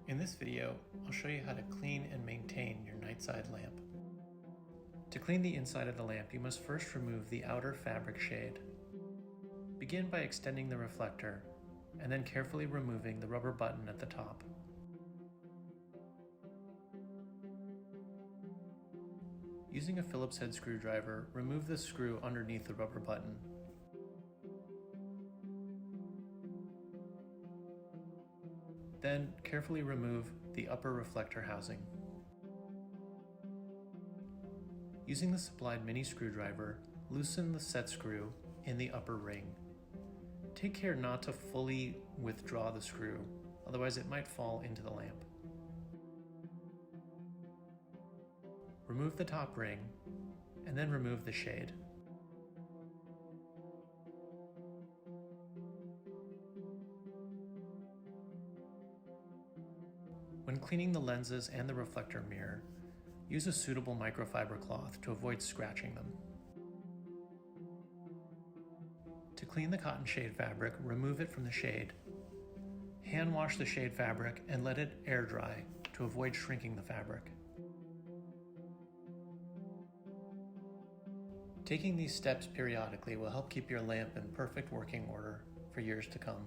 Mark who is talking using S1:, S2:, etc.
S1: In this video, I'll show you how to clean and maintain your Nightside lamp. To clean the inside of the lamp, you must first remove the outer fabric shade. Begin by extending the reflector, and then carefully removing the rubber button at the top. Using a Phillips head screwdriver, remove the screw underneath the rubber button. Then, carefully remove the upper reflector housing. Using the supplied mini screwdriver, loosen the set screw in the upper ring. Take care not to fully withdraw the screw, otherwise it might fall into the lamp. Remove the top ring, and then remove the shade. When cleaning the lenses and the reflector mirror, use a suitable microfiber cloth to avoid scratching them. To clean the cotton shade fabric, remove it from the shade. Hand wash the shade fabric and let it air dry to avoid shrinking the fabric. Taking these steps periodically will help keep your lamp in perfect working order for years to come.